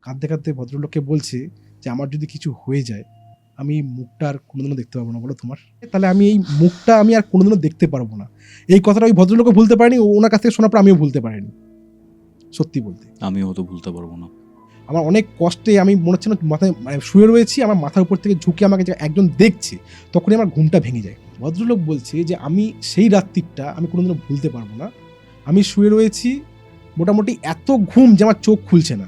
কাঁদতে কাঁদতে ভদ্রলোককে বলছে যে আমার যদি কিছু হয়ে যায় আমি মুখটা আর কোনোদিনও দেখতে পারবো না, বলো তোমার তাহলে আমি এই মুখটা আমি আর কোনোদিনও দেখতে পারবো না। এই কথাটা ওই ভদ্রলোকও ভুলতে পারেনি, ওনার কাছ থেকে শোনার পর আমিও ভুলতে পারিনি। সত্যি বলতে আমিও তো ভুলতে পারবো না। আমার অনেক কষ্টে আমি মনে হচ্ছে না মাথায় শুয়ে রয়েছি, আমার মাথার উপর থেকে ঝুঁকে আমাকে যে একজন দেখছে তখনই আমার ঘুমটা ভেঙে যায়। ভদ্রলোক বলছে যে আমি সেই রাত্রিটা আমি কোনোদিনও ভুলতে পারবো না। আমি শুয়ে রয়েছি, মোটামুটি এত ঘুম যে আমার চোখ খুলছে না।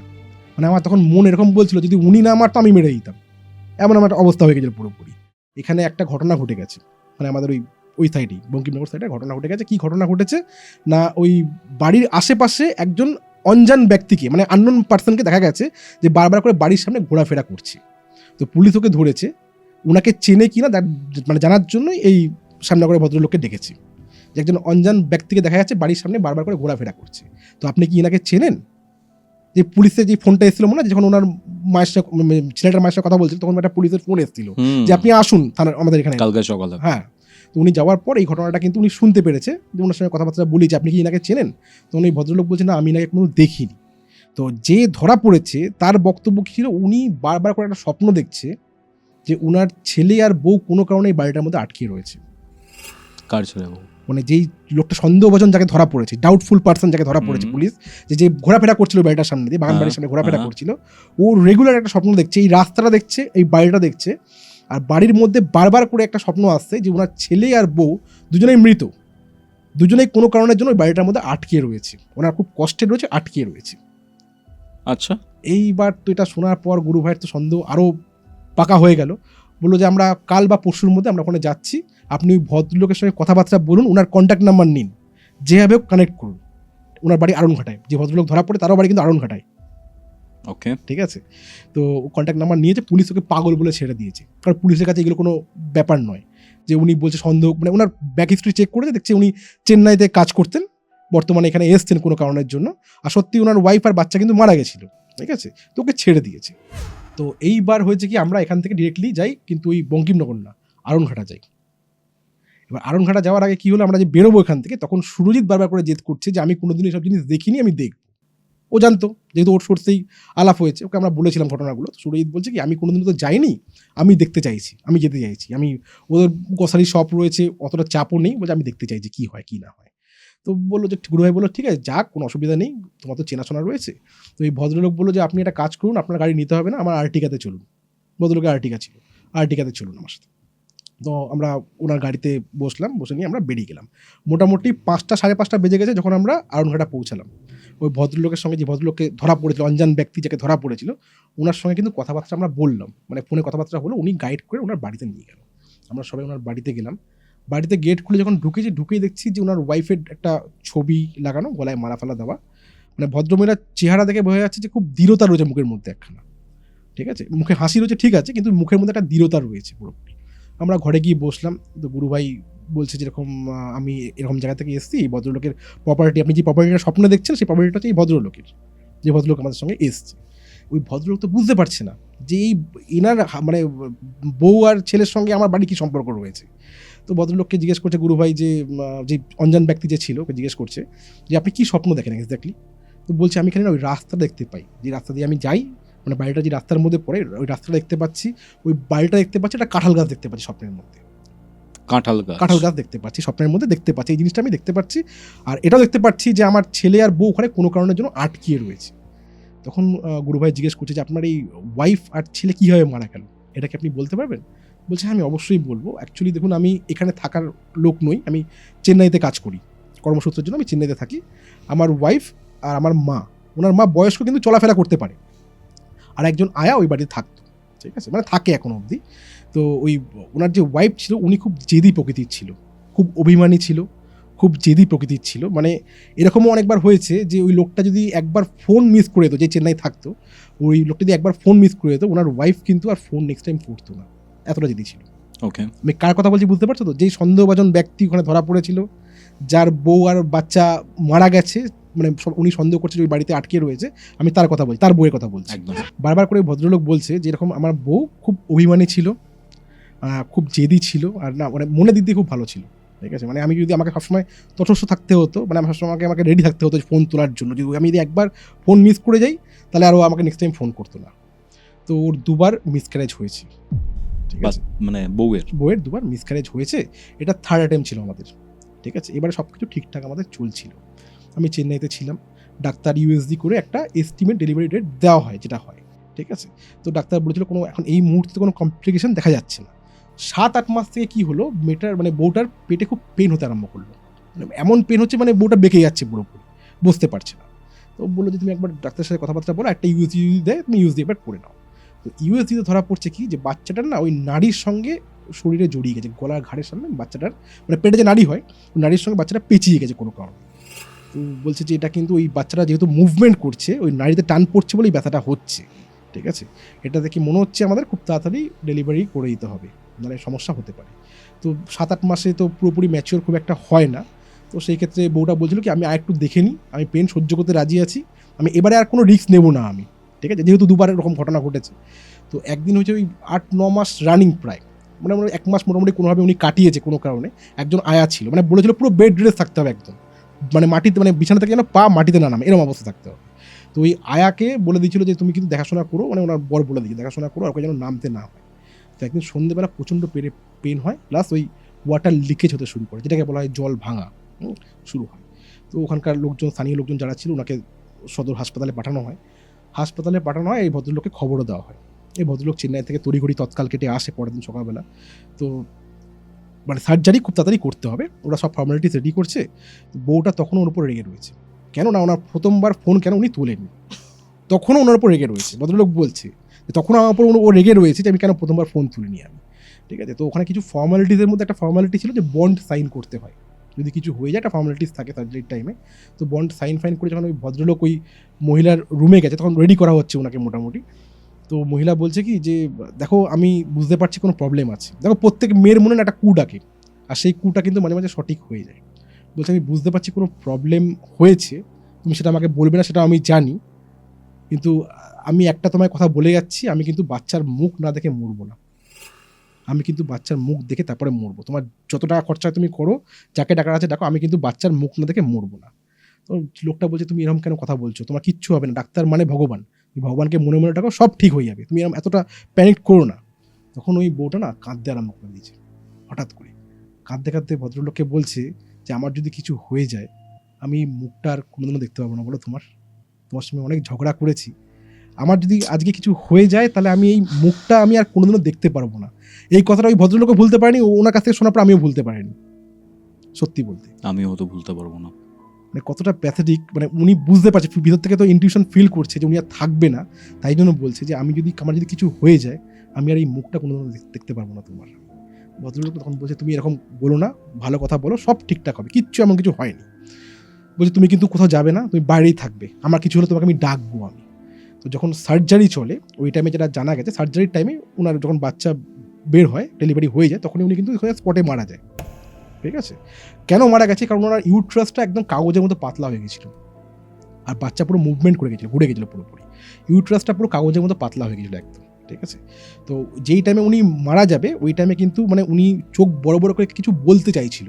মানে আমার তখন মন এরকম বলছিল যদি উনি না মারতো আমি মেরে দিতাম, এমন আমার একটা অবস্থা হয়ে গেছিল পুরোপুরি। এখানে একটা ঘটনা ঘটে গেছে, মানে আমাদের ওই সাইডেই বঙ্কিমনগর সাইডে ঘটনা ঘটে গেছে। কি ঘটনা ঘটেছে না, ওই বাড়ির আশেপাশে একজন অনজান ব্যক্তিকে, মানে আননোন পার্সনকে দেখা গেছে যে বারবার করে বাড়ির সামনে ঘোরাফেরা করছে। তো পুলিশ ওকে ধরেছে, ওনাকে চেনে কিনা মানে জানার জন্যই এই শ্যামনগরের ভদ্রলোককে ডেকেছে যে একজন অনজান ব্যক্তিকে দেখা যাচ্ছে বাড়ির সামনে বারবার করে ঘোরাফেরা করছে। তো আপনি কি এনাকে চেনেন? যে পুলিশের যে ফোনটা এসেছিল মনে হয়, যখন ওনার মায়ের সাথে ছেলেটার মায়ের সাথে কথা বলছিল তখন একটা পুলিশের ফোন এসেছিল যে আপনি আসুন থানার আমাদের এখানে কালকে সকালে। হ্যাঁ, তো উনি যাওয়ার পর এই ঘটনাটা কিন্তু উনি শুনতে পেরেছে, যে ওনার সঙ্গে কথাবার্তা বলি যে আপনি কি এনাকে চেনেন? তো উনি ভদ্রলোক বলছেন না আমি এনাকে কোনো দেখিনি। তো যে ধরা পড়েছে তার বক্তব্য কী ছিল, উনি বারবার করে একটা স্বপ্ন দেখছে যে উনার ছেলে আর বউ কোনো কারণে এই বাড়িটার মধ্যে আটকে রয়েছে। কার ছেলে বউ? মানে যেই লোকটা সন্দেহভাজন যাকে ধরা পড়েছে, ডাউটফুল পার্সন যাকে ধরা পড়েছে পুলিশ, যে ঘোরাফেরা করছিল বাড়িটার সামনে দিয়ে, বাগান বাড়ির সামনে ঘোরাফেরা করছিল, ও রেগুলার একটা স্বপ্ন দেখছে, এই রাস্তাটা দেখছে, এই বাড়িটা দেখছে, আর বাড়ির মধ্যে বারবার করে একটা স্বপ্ন আসছে যে ওনার ছেলে আর বউ দুজনেই মৃত, দুজনেই কোনো কারণের জন্য ওই বাড়িটার মধ্যে আটকে রয়েছে, ওনার খুব কষ্টে রয়েছে, আটকে রয়েছে। আচ্ছা, এইবার তো এটা শোনার পর গুরু ভাইয়ের তো সন্দেহ আরও পাকা হয়ে গেল। বললো যে আমরা কাল বা পরশুর মধ্যে আমরা ওখানে যাচ্ছি, আপনি ওই ভদ্রলোকের সঙ্গে কথাবার্তা বলুন, ওনার কন্ট্যাক্ট নাম্বার নিন, যেভাবে কানেক্ট করুন। ওনার বাড়ি আড়নঘাটায়, যে ভদ্রলোক ধরা পড়ে তারও বাড়ি কিন্তু আড়নঘাটায়। ওকে, ঠিক আছে, তো কন্ট্যাক্ট নাম্বার নিয়েছে, পুলিশ ওকে পাগল বলে ছেড়ে দিয়েছে, কারণ পুলিশের কাছে এগুলো কোনো ব্যাপার নয়। যে উনি বলছে সন্দেহ, মানে ওনার ব্যাক হিস্ট্রি চেক করেছে, দেখছে উনি চেন্নাইতে কাজ করতেন, বর্তমানে এখানে এসছেন কোনো কারণের জন্য, আর সত্যি ওনার ওয়াইফ আর বাচ্চা কিন্তু মারা গেছিল। ঠিক আছে, তো ওকে ছেড়ে দিয়েছে। তো এইবার হয়েছে কি, আমরা এখান থেকে ডিরেক্টলি যাই, কিন্তু ওই বঙ্কিমনগর না, আড়নঘাটা যাই। এবার আড়নঘাটা যাওয়ার আগে কি হলো, আমরা যে বেরোবো এখান থেকে, তখন সুরজিৎ বারবার করে জেদ করছে যে আমি কোনোদিন এসব জিনিস দেখিনি, আমি দেখব। ও জানতো, যেহেতু ওর সোর্সেই আলাপ হয়েছে, ওকে আমরা বলেছিলাম ঘটনাগুলো। তো সুরজিৎ বলছে কি আমি কোনোদিন তো যাইনি, আমি দেখতে চাইছি, আমি যেতে চাইছি, আমি ওদের গ্রসারি শপ রয়েছে, অতটা চাপও নেই, বলছে আমি দেখতে চাইছি কী হয় কী না হয়। তো বললো যে গুরু ভাই বললো ঠিক আছে যাক, কোনো অসুবিধা নেই, তোমার তো চেনাশোনা রয়েছে। তো এই ভদ্রলোক বললো যে আপনি একটা কাজ করুন, আপনার গাড়ি নিতে হবে না, আমার আর্টিকাতে চলুন। ভদ্রলোকের আর্টিকা ছিল, আর্টিকাতে চলুন আমার সাথে। তো আমরা ওনার গাড়িতে বসলাম, বসে নিয়ে আমরা বেরিয়ে গেলাম। মোটামুটি 5টা সাড়ে 5টা বেজে গেছে যখন আমরা আড়নঘাটা পৌঁছালাম। ওই ভদ্রলোকের সঙ্গে, যে ভদ্রলোককে ধরা পড়েছিল, অনজান ব্যক্তি যাকে ধরা পড়েছিল, ওনার সঙ্গে কিন্তু কথাবার্তা আমরা বললাম, মানে ফোনে কথাবার্তা হলো, উনি গাইড করে ওনার বাড়িতে নিয়ে গেল। আমরা সবাই ওনার বাড়িতে গেলাম। বাড়িতে গেট খুলে যখন ঢুকেই দেখছি যে ওনার ওয়াইফের একটা ছবি লাগানো, গলায় মালা ফালা দেওয়া, মানে ভদ্রমহিলার চেহারা দেখে বোঝা যাচ্ছে যে খুব দৃঢ়তা রয়েছে মুখের মধ্যে একখানা। ঠিক আছে, মুখে হাসি রয়েছে ঠিক আছে, কিন্তু মুখের মধ্যে একটা দৃঢ়তা রয়েছে পুরোপুরি। আমরা ঘরে গিয়ে বসলাম, তো গুরুভাই বলছে যেরকম আমি এরকম জায়গা থেকে এসেছি, এই ভদ্রলোকের প্রপার্টি, আপনি যে প্রপার্টিটা স্বপ্ন দেখছেন সেই প্রপার্টিটা হচ্ছে এই ভদ্রলোকের, যে ভদ্রলোক আমাদের সঙ্গে এসছে। ওই ভদ্রলোক তো বুঝতে পারছে না যে এই এনার মানে বউ আর ছেলের সঙ্গে আমার বাড়ি কী সম্পর্ক রয়েছে। তো ভদ্রলোককে জিজ্ঞেস করছে গুরুভাই, যে অনজান ব্যক্তি যে ছিল ওকে জিজ্ঞেস করছে যে আপনি কী স্বপ্ন দেখেন এক্স্যাক্টলি। তো বলছে আমি এখানে ওই রাস্তা দেখতে পাই, যে রাস্তা দিয়ে আমি যাই, মানে বাড়িটা যে রাস্তার মধ্যে পড়ে ওই রাস্তাটা দেখতে পাচ্ছি, ওই বাড়িটা দেখতে পাচ্ছি, একটা কাঁঠাল গাছ দেখতে পাচ্ছি স্বপ্নের মধ্যে, কাঁঠাল গাছ দেখতে পাচ্ছি স্বপ্নের মধ্যে, দেখতে পাচ্ছি এই জিনিসটা আমি দেখতে পাচ্ছি, আর এটাও দেখতে পাচ্ছি যে আমার ছেলে আর বউ ওখানে কোনো কারণের জন্য আটকিয়ে রয়েছে। তখন গুরুভাই জিজ্ঞেস করছে যে আপনার এই ওয়াইফ আর ছেলে কীভাবে মারা গেল, এটা কি আপনি বলতে পারবেন? বলছে হ্যাঁ আমি অবশ্যই বলবো। অ্যাকচুয়ালি দেখুন আমি এখানে থাকার লোক নই, আমি চেন্নাইতে কাজ করি, কর্মসূত্রের জন্য আমি চেন্নাইতে থাকি। আমার ওয়াইফ আর আমার মা, ওনার মা বয়স্ক কিন্তু চলাফেরা করতে পারে, আর একজন আয়া ওই বাড়িতে থাকতো। ঠিক আছে, মানে থাকে এখনো অবধি। তো ওই ওনার যে ওয়াইফ ছিল উনি খুব জেদি প্রকৃতির ছিল, খুব অভিমানী ছিল, খুব জেদি প্রকৃতির ছিল। মানে এরকমও অনেকবার হয়েছে যে ওই লোকটা যদি একবার ফোন মিস করে যেত, যে চেন্নাই থাকতো, ওই লোকটা যদি একবার ফোন মিস করে যেত, ওনার ওয়াইফ কিন্তু আর ফোন নেক্সট টাইম করতো না, এতটা জেদি ছিল। ওকে, আমি কার কথা বলছি বুঝতে পারছো তো? যেই সন্দেহভাজন ব্যক্তি ওখানে ধরা পড়েছিল, যার বউ আর বাচ্চা মারা গেছে, মানে উনি সন্দেহ করছে যে ওই বাড়িতে আটকে রয়েছে, আমি তার কথা বলছি, তার বউয়ের কথা বলছি। বারবার করে ভদ্রলোক বলছে যে এরকম আমার বউ খুব অভিমানী ছিল, খুব জেদি ছিল, আর না মানে মনের দিক দিয়ে খুব ভালো ছিল। ঠিক আছে, মানে আমি যদি আমাকে সবসময় তটস্থ থাকতে হতো, মানে আমি সবসময় আমাকে রেডি থাকতে হতো ফোন তোলার জন্য, যদি আমি যদি একবার ফোন মিস করে যাই তাহলে আরও আমাকে নেক্সট টাইম ফোন করতো না। তো ওর 2বার মিসক্যারেজ হয়েছে, ঠিক আছে, মানে বউয়ের বউয়ের 2বার মিসক্যারেজ হয়েছে, এটা থার্ড অ্যাটেম্প ছিল আমাদের, ঠিক আছে। এবারে সব কিছু ঠিকঠাক আমাদের চলছিল, আমি চেন্নাইতে ছিলাম, ডাক্তার ইউএসজি করে একটা এস্টিমেট ডেলিভারি ডেট দেওয়া হয়, যেটা হয়, ঠিক আছে। তো ডাক্তার বলেছিল কোনো এখন এই মুহূর্তে কোনো কমপ্লিকেশন দেখা যাচ্ছে না। 7-8 মাস থেকে কী হলো, মেয়েটার মানে বউটার পেটে খুব পেন হতে আরম্ভ করলো, মানে এমন পেন হচ্ছে মানে বউটা বেঁকে যাচ্ছে পুরোপুরি, বুঝতে পারছে না। তো বললো যে তুমি একবার ডাক্তারের সাথে কথাবার্তা বলো, একটা ইউএসজি দেয়, তুমি ইউএসজি একবার করে নাও। তো ইউএসজিতে ধরা পড়ছে কি, যে বাচ্চাটার না ওই নাড়ির সঙ্গে শরীরে জড়িয়ে গেছে, গলার ঘাড়ের সামনে বাচ্চাটার মানে পেটে যে নাড়ি হয়, ওই নাড়ির সঙ্গে বাচ্চাটা পেঁচিয়ে গেছে কোনো কারণে। তো বলছে যে এটা কিন্তু ওই বাচ্চাটা যেহেতু মুভমেন্ট করছে, ওই নাড়িতে টান পড়ছে বলেই ব্যথাটা হচ্ছে, ঠিক আছে। এটা দেখে মনে হচ্ছে আমাদের খুব তাড়াতাড়ি ডেলিভারি করে দিতে হবে, মানে সমস্যা হতে পারে। তো 7-8 মাসে তো পুরোপুরি ম্যাচিওর খুব একটা হয় না। তো সেই ক্ষেত্রে বউটা বলছিল কি আমি আর একটু দেখে নিই, আমি পেন সহ্য করতে রাজি আছি, আমি এবারে আর কোনো রিস্ক নেবো না আমি, ঠিক আছে, যেহেতু 2বার এরকম ঘটনা ঘটেছে। তো একদিন হচ্ছে ওই 8-9 মাস রানিং প্রায়, মানে 1 মাস মোটামুটি কোনোভাবে উনি কাটিয়েছে কোনো কারণে। একজন আয়া ছিল, মানে বলেছিল পুরো বেড রেস্ট থাকতে হবে একদম, মানে মাটিতে মানে বিছানা থেকে যেন পা মাটিতে না নামে এরকম অবস্থা থাকতে হবে। তো ওই আয়াকে বলে দিয়েছিল যে তুমি কিন্তু দেখাশোনা করো, মানে ওনার বর বলে দিয়েছে দেখাশোনা করো, আর যেন নামতে না হয়। তো একদিন সন্ধ্যেবেলা প্রচণ্ড পেন হয়, প্লাস ওই ওয়াটার লিকেজ হতে শুরু করে, যেটাকে বলা হয় জল ভাঙা শুরু হয়। তো ওখানকার লোকজন, স্থানীয় লোকজন যারা ছিল, ওনাকে সদর হাসপাতালে পাঠানো হয়। এই ভদ্রলোককে খবরও দেওয়া হয়। এই ভদ্রলোক চেন্নাই থেকে তড়িঘড়ি তৎকাল কেটে আসে পরের দিন সকালবেলা। তো মানে সার্জারি খুব তাড়াতাড়ি করতে হবে, ওরা সব ফর্মালিটিস রেডি করছে। বউটা তখনও ওর উপর রেগে রয়েছে, কেননা ওনার প্রথমবার ফোন কেন উনি তোলেননি, তখনও ওনার উপর রেগে রয়েছে। ভদ্রলোক বলছে যে তখন আমার উপর ও রেগে রয়েছে যে আমি কেন প্রথমবার ফোন তুলিনি আমি, ঠিক আছে। তো ওখানে কিছু ফর্মালিটিসের মধ্যে একটা ফর্মালিটি ছিল যে বন্ড সাইন করতে হয়, যদি কিছু হয়ে যায় একটা ফর্মালিটিস থাকে সার্জারির টাইমে। তো বন্ড সাইন করে যখন ওই ভদ্রলোক ওই মহিলার রুমে গেছে, তখন রেডি করা হচ্ছে ওনাকে মোটামুটি। তো মহিলা বলছে কি যে দেখো আমি বুঝতে পারছি কোনো প্রবলেম আছে, দেখো প্রত্যেক মেয়ের মনে না একটা কু ডাকে, আর সেই কুটা কিন্তু মাঝে মাঝে সঠিক হয়ে যায়। বলছে আমি বুঝতে পারছি কোনো প্রবলেম হয়েছে, তুমি সেটা আমাকে বলবে না সেটা আমি জানি, কিন্তু আমি একটা তোমায় কথা বলে যাচ্ছি, আমি কিন্তু বাচ্চার মুখ না দেখে মরবো না, আমি কিন্তু বাচ্চার মুখ দেখে তারপরে মরবো, তোমার যত টাকা খরচা তুমি করো, যাকে ডাকার আছে ডাকো, আমি কিন্তু বাচ্চার মুখ না দেখে মরবো না। তো লোকটা বলছে তুমি এরকম কেন কথা বলছো, তোমার কিচ্ছু হবে না, ডাক্তার মানে ভগবান, ভগবানকে মনে মনে ডাকো, সব ঠিক হয়ে যাবে, তুমি এরকম এতটা প্যানিক করো না। তখন ওই বউটা না কাঁদতে আরম্ভ করে দিয়েছে, হঠাৎ করে কাঁদতে কাঁদতে ভদ্রলোককে বলছে যে আমার যদি কিছু হয়ে যায়, আমি মুখটা আর কোনোদিনও দেখতে পাবো না, বলো তোমার সঙ্গে অনেক ঝগড়া করেছি, আমার যদি আজকে কিছু হয়ে যায় তাহলে আমি এই মুখটা আমি আর কোনোদিনও দেখতে পারবো না। এই কথাটা ওই ভদ্রলোকও ভুলতে পারেনি, ওনার কাছ থেকে শোনার পর আমিও ভুলতে পারিনি, সত্যি বলতে আমিও তো ভুলতে পারবো না। মানে কতটা প্যাথেটিক, মানে উনি বুঝতে পারছে, ভিতর থেকে তো ইনটিউশন ফিল করছে যে উনি আর থাকবে না, তাই জন্য বলছে যে আমার যদি কিছু হয়ে যায়, আমি আর এই মুখটা কোনোদিনও দেখতে পারবো না তোমার। ভদ্রলোক তখন বলছে তুমি এরকম বলো না, ভালো কথা বলো, সব ঠিকঠাক হবে, কিচ্ছু এমন কিছু হয়নি। বলছে তুমি কিন্তু কোথাও যাবে না, তুমি বাইরেই থাকবে, আমার কিছু হলে তোমাকে আমি ডাকবো আমি। তো যখন সার্জারি চলে ওই টাইমে যেটা জানা গেছে, সার্জারির টাইমে ওনার যখন বাচ্চা বের হয়, ডেলিভারি হয়ে যায়, তখনই উনি কিন্তু স্পটে মারা যায়, ঠিক আছে। কেন মারা গেছে, কারণ ওনার ইউট্রাসটা একদম কাগজের মতো পাতলা হয়ে গেছিল, আর বাচ্চা পুরো মুভমেন্ট করে গেছিলো, ঘুরে গেছিলো পুরোপুরি, ইউট্রাসটা পুরো কাগজের মতো পাতলা হয়ে গেছিলো একদম, ঠিক আছে। তো যেই টাইমে উনি মারা যাবে ওই টাইমে কিন্তু মানে উনি চোখ বড় বড় করে কিছু বলতে চাইছিল,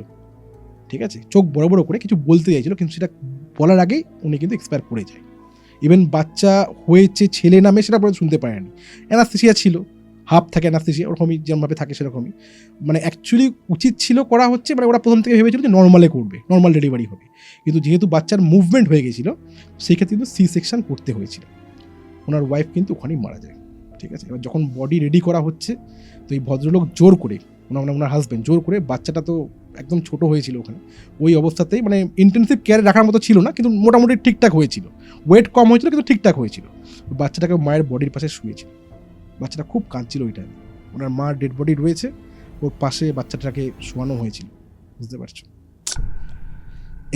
ঠিক আছে, চোখ বড় বড় করে কিছু বলতে চাইছিল, কিন্তু সেটা বলার আগেই উনি কিন্তু এক্সপায়ার করে যায়। ইভেন বাচ্চা হয়েছে ছেলে নামে সেটা পর্যন্ত শুনতে পারেনি, অ্যানাস্থেসিয়া ছিল, হাফ থাকে অ্যানাস্থেসিয়া, ওরকমই যেমনভাবে থাকে সেরকমই, মানে অ্যাকচুয়ালি উচিত ছিল করা হচ্ছে, মানে ওরা প্রথম থেকে ভেবেছিল যে নর্মালে করবে, নর্মাল ডেলিভারি হবে, কিন্তু যেহেতু বাচ্চার মুভমেন্ট হয়ে গেছিলো সেই ক্ষেত্রে কিন্তু সি সেকশন করতে হয়েছিল। ওনার ওয়াইফ কিন্তু ওখানেই মারা যায়, ঠিক আছে। এবার যখন বডি রেডি করা হচ্ছে, তো এই ভদ্রলোক জোর করে ওনার হাজব্যান্ড জোর করে, বাচ্চাটা তো একদম ছোট হয়েছিল ওখানে, ওই অবস্থাতেই মানে ইন্টেনসিভ কেয়ারে রাখার মতো ছিল না, কিন্তু মোটামুটি ঠিকঠাক হয়েছিল, ওয়েট কম হয়েছিল কিন্তু ঠিকঠাক হয়েছিল, বাচ্চাটাকে মায়ের বডির পাশে শুয়েছিল, বাচ্চাটা খুব কাঁদছিল ওই টাইমে, ওনার মার ডেড বডি রয়েছে, ওর পাশে বাচ্চাটাকে শোয়ানো হয়েছিল, বুঝতে পারছো।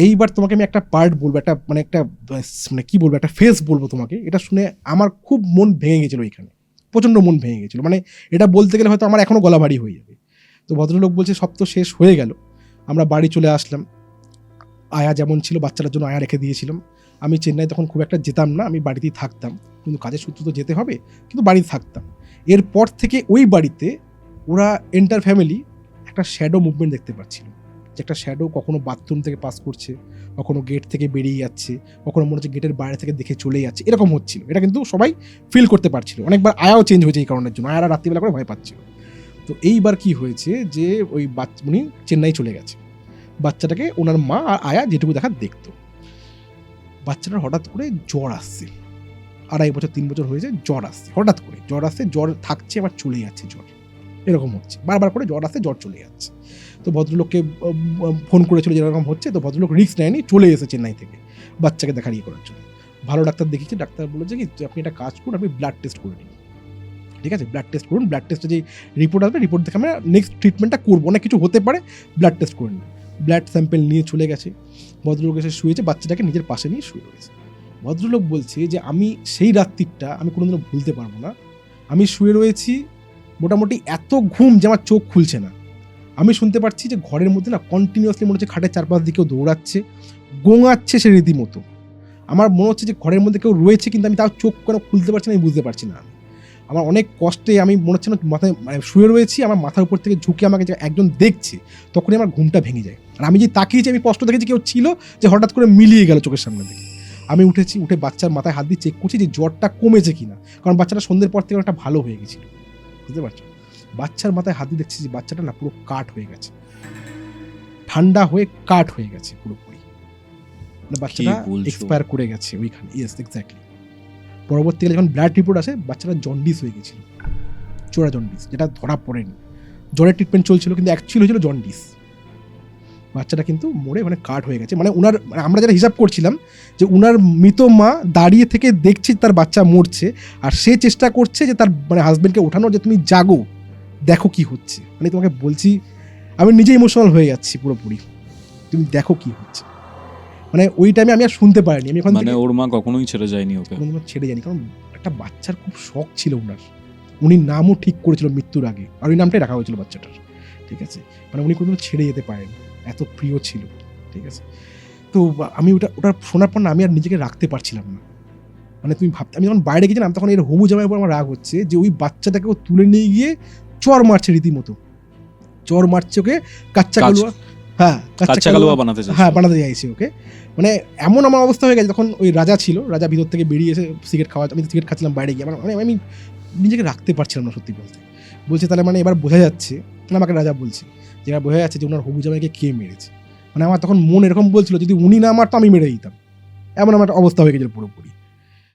এইবার তোমাকে আমি একটা পার্ট বলবো, একটা মানে কি বলবো, একটা ফেস বলবো তোমাকে, এটা শুনে আমার খুব মন ভেঙে গেছিলো, এখানে প্রচণ্ড মন ভেঙে গেছিলো, মানে এটা বলতে গেলে হয়তো আমার এখনও গলা ভারী হয়ে যাবে। তো ভদ্রলোক বলছে সব তো শেষ হয়ে গেল, আমরা বাড়ি চলে আসলাম, আয়া যেমন ছিল বাচ্চাটার জন্য আয়া রেখে দিয়েছিলাম, আমি চেন্নাই তখন খুব একটা যেতাম না, আমি বাড়িতেই থাকতাম, কিন্তু কাজের সূত্র তো যেতে হবে, কিন্তু বাড়িতে থাকতাম। এরপর থেকে ওই বাড়িতে ওরা এন্টার ফ্যামিলি একটা শ্যাডো মুভমেন্ট দেখতে পাচ্ছিল, যে একটা শ্যাডো কখনো বাথরুম থেকে পাস করছে, কখনো গেট থেকে বেরিয়ে যাচ্ছে, কখনো মনে হচ্ছে গেটের বাইরে থেকে দেখে চলে যাচ্ছে, এরকম হচ্ছিল। এটা কিন্তু সবাই ফিল করতে পারছিল। অনেকবার আয়াও চেঞ্জ হয়েছে এই কারণের জন্য, আয়ারা রাত্রিবেলা করে ভয় পাচ্ছিল। তো এইবার কি হয়েছে যে ওই উনি চেন্নাই চলে গেছে, বাচ্চাটাকে ওনার মা আর আয়া যেটুকু দেখার দেখতো। বাচ্চাটার হঠাৎ করে জ্বর আসছে, 2.5 বছর 3 বছর হয়েছে, জ্বর আসছে হঠাৎ করে, জ্বর আসছে, জ্বর থাকছে আবার চলে যাচ্ছে, জ্বর এরকম হচ্ছে, বারবার করে জ্বর আসছে, জ্বর চলে যাচ্ছে। তো ভদ্রলোককে ফোন করেছিল যেরকম হচ্ছে, তো ভদ্রলোক রিস্ক নেয়নি, চলে এসেছে চেন্নাই থেকে বাচ্চাকে দেখা করার জন্য। ভালো ডাক্তার দেখিয়েছে, ডাক্তার বলেছে কি আপনি একটা কাজ করুন, আপনি ব্লাড টেস্ট করে নিন, ঠিক আছে, ব্লাড টেস্ট করুন, ব্লাড টেস্টে যে রিপোর্ট আসবে, রিপোর্ট দেখে আমরা নেক্সট ট্রিটমেন্টটা করবো, অনেক কিছু হতে পারে, ব্লাড টেস্ট করে নিন। ব্লাড স্যাম্পেল নিয়ে চলে গেছে, ভদ্রলোক এসে শুয়েছে, বাচ্চাটাকে নিজের পাশে নিয়ে শুয়ে রয়েছে। ভদ্রলোক বলছে যে আমি সেই রাত্রিটা আমি কোনোদিনও ভুলতে পারবো না। আমি শুয়ে রয়েছি, মোটামুটি এত ঘুম যে আমার চোখ খুলছে না। আমি শুনতে পাচ্ছি যে ঘরের মধ্যে না কন্টিনিউয়াসলি মনে হচ্ছে খাটের চারপাশ দিকেও দৌড়াচ্ছে, গোঙাচ্ছে সে রীতিমতো। আমার মনে হচ্ছে যে ঘরের মধ্যে কেউ রয়েছে, কিন্তু আমি তাও চোখ কেন খুলতে পারছি না আমি বুঝতে পারছি না। আমার অনেক কষ্টে, আমি মনে হচ্ছে না মাথায় শুয়ে রয়েছি, আমার মাথার উপর থেকে ঝুঁকে আমাকে যে একজন দেখছে, তখনই আমার ঘুমটা ভেঙে যায়। আর আমি যে তাকিয়েছি, আমি স্পষ্ট দেখেছি কেউ ছিল যে হঠাৎ করে মিলিয়ে গেল চোখের সামনে থেকে। আমি উঠেছি, উঠে বাচ্চার মাথায় হাত দিয়ে চেক করছি যে জ্বরটা কমেছে কিনা, কারণ বাচ্চাটা সন্ধ্যের পর থেকে একটা ভালো হয়ে গেছিল, বুঝতে পারছো। বাচ্চার মাথায় হাত দিয়ে দেখছি যে বাচ্চাটা না পুরো কাঠ হয়ে গেছে, ঠান্ডা হয়ে কাঠ হয়ে গেছে পুরোপুরি, মানে বাচ্চাটা এক্সপায়ার করে গেছে ওইখানে। Yes, exactly. পরবর্তীকালে যখন ব্লাড রিপোর্ট আসে, বাচ্চাটা জন্ডিস হয়ে গেছিল, চোরা জন্ডিস, যেটা ধরা পড়েনি। জ্বরের ট্রিটমেন্ট চলছিল, কিন্তু অ্যাকচুয়ালি হয়েছিল জন্ডিস। বাচ্চাটা কিন্তু মরে মানে কাঠ হয়ে গেছে। মানে উনার, আমরা যারা হিসাব করছিলাম যে উনার মৃত মা দাঁড়িয়ে থেকে দেখছে তার বাচ্চা মরছে, আর সে চেষ্টা করছে যে তার মানে হাজবেন্ডকে ওঠানো, যে তুমি জাগো, দেখো কি হচ্ছে। মানে তোমাকে বলছি, আমি নিজে ইমোশনাল হয়ে যাচ্ছি পুরোপুরি, তুমি দেখো কি হচ্ছে। মানে ওই টাইমে আমি আর শুনতে পারিনি। আমি এখন মানে ওর মা কখনোই ছেড়ে যায়নি ওকে, ছেড়ে যায়নি, কারণ একটা বাচ্চার খুব শখ ছিল ওনার। উনি নামও ঠিক করেছিল মৃত্যুর আগে, আর ওই নামটাই রাখা হয়েছিল বাচ্চাটার, ঠিক আছে। মানে উনি কোনো ছেড়ে যেতে পারেন, এত প্রিয় ছিল, ঠিক আছে। তো আমি ওটা শোনার পর না আমি আর নিজেকে রাখতে পারছিলাম না। মানে তুমি ভাবতে, আমি যখন বাইরে গেছিলাম তখন এর হবু জামাইয়ের উপর আমার রাগ হচ্ছে যে ওই বাচ্চাটাকে ও তুলে নিয়ে গিয়ে চর মারছে, রীতিমতো চর মারছে ওকে, কাচ্চা কালুয়া, হ্যাঁ কাচ্চা কালুয়া বানাতে চাইছে ওকে। মানে এমন আমার অবস্থা হয়ে গেছে, তখন ওই রাজা ছিল, রাজা ভিতর থেকে বেরিয়ে এসে সিগারেট খাওয়া, আমি সিগারেট খাচ্ছিলাম বাইরে গিয়ে, মানে আমি নিজেকে রাখতে পারছিলাম না সত্যি বলতে। বলছে তাহলে মানে এবার বোঝা যাচ্ছে, আমাকে রাজা বলছে যে এবার বোঝা যাচ্ছে যে ওনার হবু জামাইকে কে মেরেছে। মানে আমার তখন মন এরকম বলছিল যদি উনি না মারতো আমি মেরে দিতাম, এমন আমার অবস্থা হয়ে গেছিল পুরোপুরি।